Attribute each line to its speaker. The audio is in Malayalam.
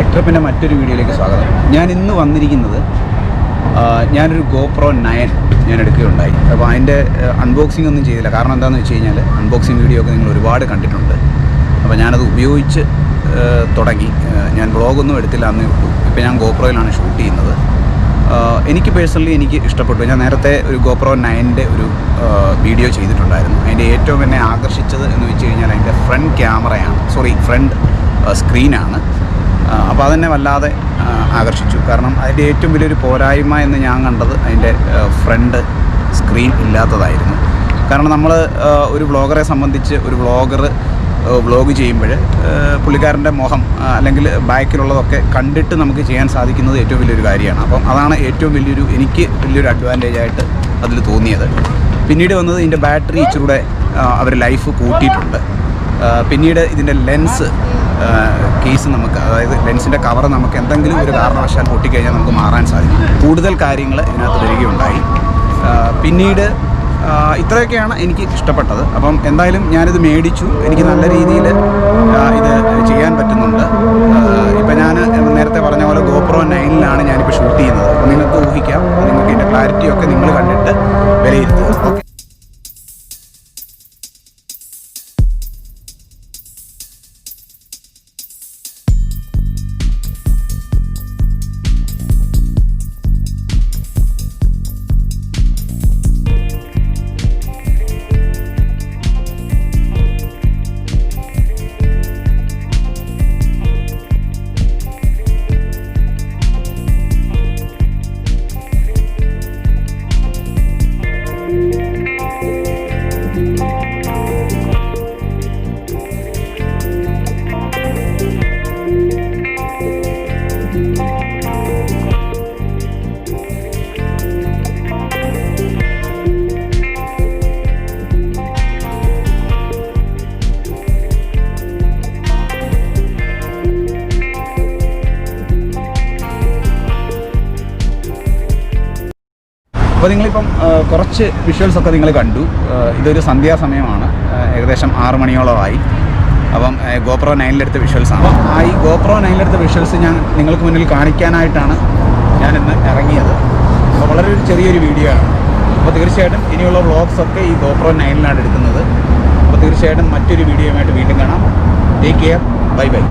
Speaker 1: ടെക്ട്രിപ്പിൻ്റെ മറ്റൊരു വീഡിയോയിലേക്ക് സ്വാഗതം. ഞാൻ ഇന്ന് വന്നിരിക്കുന്നത് ഞാനൊരു GoPro 9 ഞാൻ എടുക്കുകയുണ്ടായി. അപ്പോൾ അതിൻ്റെ അൺബോക്സിംഗ് ഒന്നും ചെയ്തില്ല. കാരണം എന്താണെന്ന് വെച്ച് കഴിഞ്ഞാൽ അൺബോക്സിംഗ് വീഡിയോ ഒക്കെ നിങ്ങൾ ഒരുപാട് കണ്ടിട്ടുണ്ട്. അപ്പോൾ ഞാനത് ഉപയോഗിച്ച് തുടങ്ങി. ഞാൻ വ്ളോഗൊന്നും എടുത്തില്ല എന്നേ ഉള്ളൂ. ഇപ്പോൾ ഞാൻ GoProയിലാണ് ഷൂട്ട് ചെയ്യുന്നത്. എനിക്ക് പേഴ്സണലി എനിക്ക് ഇഷ്ടപ്പെട്ടു. ഞാൻ നേരത്തെ ഒരു GoPro 9ൻ്റെ ഒരു വീഡിയോ ചെയ്തിട്ടുണ്ടായിരുന്നു. അതിൻ്റെ ഏറ്റവും എന്നെ ആകർഷിച്ചത് എന്ന് വെച്ച് കഴിഞ്ഞാൽ അതിൻ്റെ ഫ്രണ്ട് സ്ക്രീനാണ്. അപ്പോൾ അതെന്നെ വല്ലാതെ ആകർഷിച്ചു. കാരണം അതിൻ്റെ ഏറ്റവും വലിയൊരു പോരായ്മ എന്ന് ഞാൻ കണ്ടത് അതിൻ്റെ ഫ്രണ്ട് സ്ക്രീൻ ഇല്ലാത്തതായിരുന്നു. കാരണം നമ്മൾ ഒരു വ്ളോഗറെ സംബന്ധിച്ച് ഒരു വ്ളോഗ് ചെയ്യുമ്പോൾ പുള്ളിക്കാരൻ്റെ മുഖം അല്ലെങ്കിൽ ബാക്കിലുള്ളതൊക്കെ കണ്ടിട്ട് നമുക്ക് ചെയ്യാൻ സാധിക്കുന്നത് ഏറ്റവും വലിയൊരു കാര്യമാണ്. അപ്പം അതാണ് ഏറ്റവും എനിക്ക് വലിയൊരു അഡ്വാൻറ്റേജായിട്ട് അതിൽ തോന്നിയത്. പിന്നീട് വന്നത് ഇതിൻ്റെ ബാറ്ററി ഇച്ചിരൂടെ അവർ ലൈഫ് കൂട്ടിയിട്ടുണ്ട്. പിന്നീട് ഇതിൻ്റെ ലെൻസ് കേസ് നമുക്ക്, അതായത് ലെൻസിൻ്റെ കവർ നമുക്ക് എന്തെങ്കിലും ഒരു കാരണവശാൽ പൊട്ടിക്കഴിഞ്ഞാൽ നമുക്ക് മാറാൻ സാധിക്കും. കൂടുതൽ കാര്യങ്ങൾ ഇതിനകത്ത് വരികയുണ്ടായി. പിന്നീട് ഇത്രയൊക്കെയാണ് എനിക്ക് ഇഷ്ടപ്പെട്ടത്. അപ്പം എന്തായാലും ഞാനിത് മേടിച്ചു. എനിക്ക് നല്ല രീതിയിൽ ഇത് ചെയ്യാൻ പറ്റുന്നുണ്ട്. ഇപ്പം ഞാൻ നേരത്തെ പറഞ്ഞ പോലെ GoPro 9ലാണ് ഞാനിപ്പോൾ ഷൂട്ട് ചെയ്യുന്നത്. അപ്പോൾ നിങ്ങൾക്ക് ഊഹിക്കാം, നിങ്ങൾക്ക് ഇതിൻ്റെ ക്ലാരിറ്റിയൊക്കെ നിങ്ങൾ കണ്ടിട്ട് വിലയിരുത്തുക. ഓക്കെ, അപ്പോൾ നിങ്ങളിപ്പം കുറച്ച് വിഷ്വൽസൊക്കെ നിങ്ങൾ കണ്ടു. ഇതൊരു സന്ധ്യാസമയമാണ്. ഏകദേശം 6 മണിയോളമായി. അപ്പം GoPro 9ലെടുത്ത വിഷ്വൽസാണ്. ഈ GoPro 9ലെടുത്ത വിഷ്വൽസ് ഞാൻ നിങ്ങൾക്ക് മുന്നിൽ കാണിക്കാനായിട്ടാണ് ഞാനിന്ന് ഇറങ്ങിയത്. അപ്പോൾ വളരെ ചെറിയൊരു വീഡിയോ ആണ്. അപ്പോൾ തീർച്ചയായിട്ടും ഇനിയുള്ള വ്ളോഗ്സൊക്കെ ഈ GoPro 9ലാണ് എടുക്കുന്നത്. അപ്പോൾ തീർച്ചയായിട്ടും മറ്റൊരു വീഡിയോയുമായിട്ട് വീണ്ടും കാണാം. Take care. Bye bye.